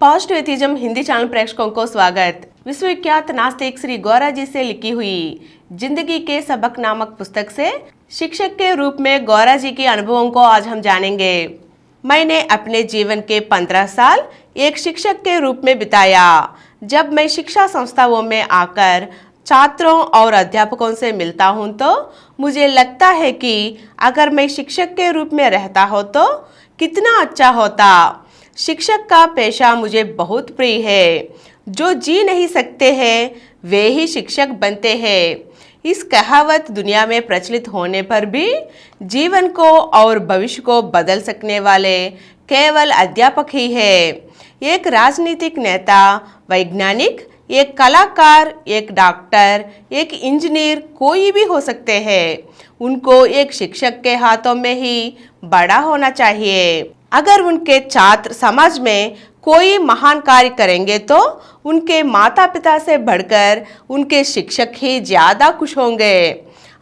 Positive atheism Hindi channel प्रेक्षकों को स्वागत। विश्वविख्यात नास्तिक श्री गौरा जी से लिखी हुई जिंदगी के सबक नामक पुस्तक से शिक्षक के रूप में गौरा जी के अनुभवों को आज हम जानेंगे। मैंने अपने जीवन के 15 साल एक शिक्षक के रूप में बिताया। जब मैं शिक्षा संस्थाओं में आकर छात्रों और अध्यापकों से मिलता हूं तो मुझे लगता है कि अगर मैं शिक्षक के रूप में रहता हो तो कितना अच्छा होता। शिक्षक का पेशा मुझे बहुत प्रिय है। जो जी नहीं सकते हैं वे ही शिक्षक बनते हैं। इस कहावत दुनिया में प्रचलित होने पर भी जीवन को और भविष्य को बदल सकने वाले केवल अध्यापक ही है। एक राजनीतिक नेता, वैज्ञानिक, एक कलाकार, एक डॉक्टर, एक इंजीनियर कोई भी हो सकते हैं। उनको एक शिक्षक के हाथों में ही बड़ा होना चाहिए। अगर उनके छात्र समाज में कोई महान कार्य करेंगे तो उनके माता पिता से बढ़कर उनके शिक्षक ही ज्यादा खुश होंगे।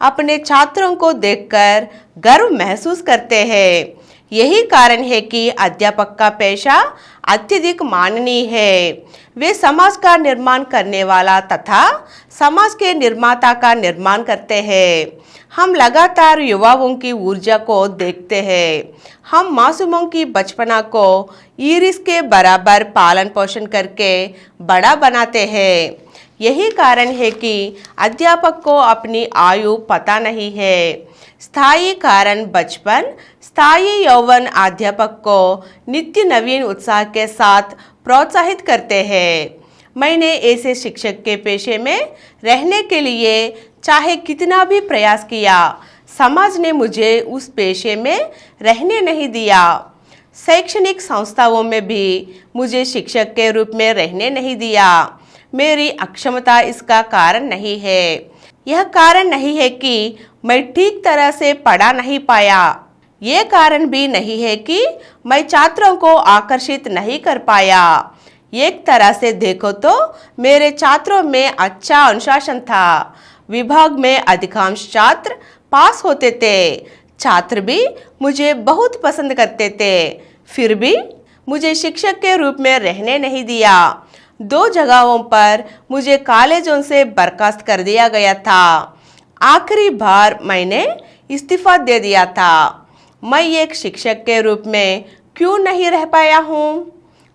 अपने छात्रों को देखकर गर्व महसूस करते हैं। यही कारण है कि अध्यापक का पेशा अत्यधिक माननीय है। वे समाज का निर्माण करने वाला तथा समाज के निर्माता का निर्माण करते हैं। हम लगातार युवाओं की ऊर्जा को देखते हैं। हम मासूमों की बचपना को ईरिस के बराबर पालन पोषण करके बड़ा बनाते हैं। यही कारण है कि अध्यापक को अपनी आयु पता नहीं है। स्थायी कारण बचपन, स्थायी यौवन अध्यापक को नित्य नवीन उत्साह के साथ प्रोत्साहित करते हैं। मैंने ऐसे शिक्षक के पेशे में रहने के लिए चाहे कितना भी प्रयास किया, समाज ने मुझे उस पेशे में रहने नहीं दिया। शैक्षणिक संस्थाओं में भी मुझे शिक्षक के रूप में रहने नहीं दिया। मेरी अक्षमता इसका कारण नहीं है। यह कारण नहीं है कि मैं ठीक तरह से पढ़ा नहीं पाया। ये कारण भी नहीं है कि मैं छात्रों को आकर्षित नहीं कर पाया। एक तरह से देखो तो मेरे छात्रों में अच्छा अनुशासन था। विभाग में अधिकांश छात्र पास होते थे। छात्र भी मुझे बहुत पसंद करते थे। फिर भी मुझे शिक्षक के रूप में रहने नहीं दिया। 2 जगहों पर मुझे कॉलेजों से बर्खास्त कर दिया गया था। आखिरी बार मैंने इस्तीफा दे दिया था। मैं एक शिक्षक के रूप में क्यों नहीं रह पाया हूँ?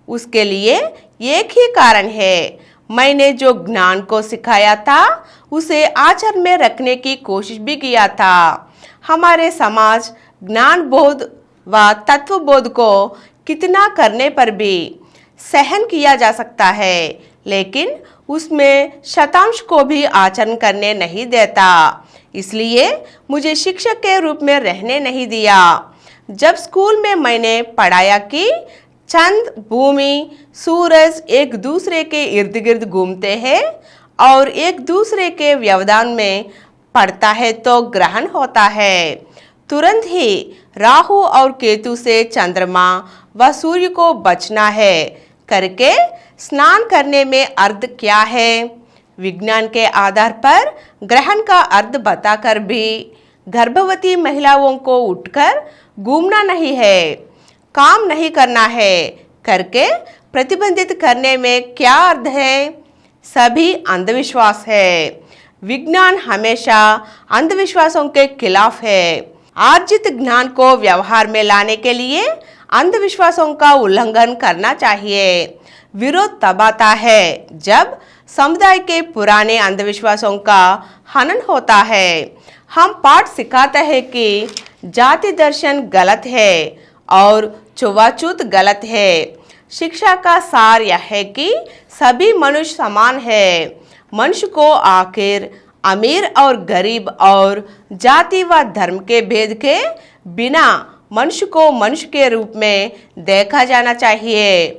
उसके लिए एक ही कारण है। मैंने जो ज्ञान को सिखाया था उसे आचरण में रखने की कोशिश भी किया था। हमारे समाज ज्ञान बोध व तत्व बोध को कितना करने पर भी सहन किया जा सकता है, लेकिन उसमें शतांश को भी आचरण करने नहीं देता। इसलिए मुझे शिक्षक के रूप में रहने नहीं दिया। जब स्कूल में मैंने पढ़ाया कि चंद, भूमि, सूरज एक दूसरे के इर्द गिर्द घूमते हैं और एक दूसरे के व्यवधान में पड़ता है तो ग्रहण होता है। तुरंत ही राहु और केतु से चंद्रमा व सूर्य को बचना है करके स्नान करने में अर्थ क्या है? विज्ञान के आधार पर ग्रहण का अर्थ बताकर भी गर्भवती महिलाओं को उठकर घूमना नहीं है, काम नहीं करना है करके प्रतिबंधित करने में क्या अर्थ है? सभी अंधविश्वास है। विज्ञान हमेशा अंधविश्वासों के खिलाफ है। आर्जित ज्ञान को व्यवहार में लाने के लिए अंधविश्वासों का उल्लंघन करना चाहिए। विरोध तब आता है जब समुदाय के पुराने अंधविश्वासों का हनन होता है। हम पाठ सिखाते हैं कि जाति दर्शन गलत है और छुआछूत गलत है। शिक्षा का सार यह है कि सभी मनुष्य समान है। मनुष्य को आखिर अमीर और गरीब और जाति व धर्म के भेद के बिना मनुष्य को मनुष्य के रूप में देखा जाना चाहिए।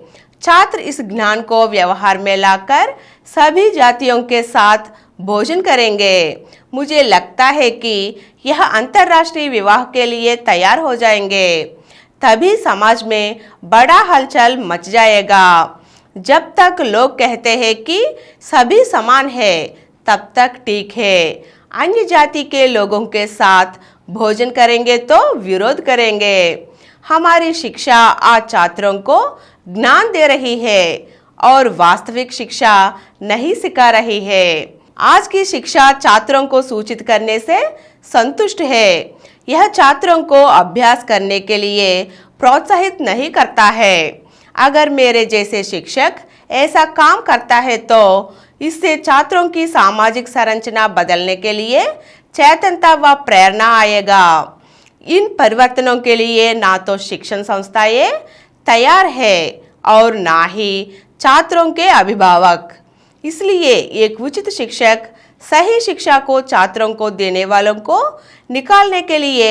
छात्र इस ज्ञान को व्यवहार में लाकर सभी जातियों के साथ भोजन करेंगे। मुझे लगता है कि यह अंतर्राष्ट्रीय विवाह के लिए तैयार हो जाएंगे। तभी समाज में बड़ा हलचल मच जाएगा। जब तक लोग कहते हैं कि सभी समान है तब तक ठीक है। अन्य जाति के लोगों के साथ भोजन करेंगे तो विरोध करेंगे। हमारी शिक्षा आज छात्रों को ज्ञान दे रही है और वास्तविक शिक्षा नहीं सिखा रही है। आज की शिक्षा छात्रों को सूचित करने से संतुष्ट है। यह छात्रों को अभ्यास करने के लिए प्रोत्साहित नहीं करता है। अगर मेरे जैसे शिक्षक ऐसा काम करता है तो इससे छात्रों की सामाजिक संरचना बदलने के लिए चेतनता व प्रेरणा आएगा। इन परिवर्तनों के लिए ना तो शिक्षण संस्थाएं तैयार है और ना ही छात्रों के अभिभावक। इसलिए एक उचित शिक्षक सही शिक्षा को छात्रों को देने वालों को निकालने के लिए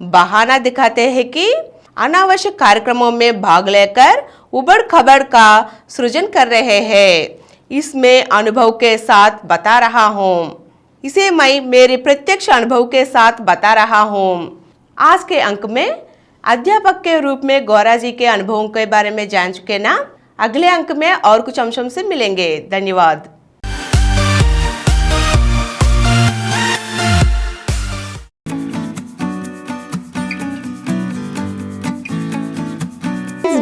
बहाना दिखाते हैं कि अनावश्यक कार्यक्रमों में भाग लेकर उबड़ खबड़ का सृजन कर रहे हैं। इसमें अनुभव के साथ बता रहा हूँ, इसे मैं मेरे प्रत्यक्ष अनुभव के साथ बता रहा हूँ। आज के अंक में अध्यापक के रूप में गौरा जी के अनुभवों के बारे में जान चुके ना। अगले अंक में और कुछ अंशों से मिलेंगे। धन्यवाद।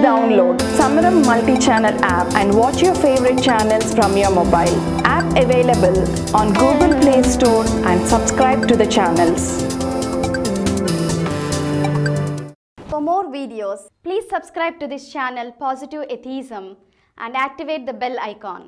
Download Samaram multi-channel app and watch your favorite channels from your mobile. App available on Google Play Store and subscribe to the channels. For more videos, please subscribe to this channel Positive Atheism and activate the bell icon.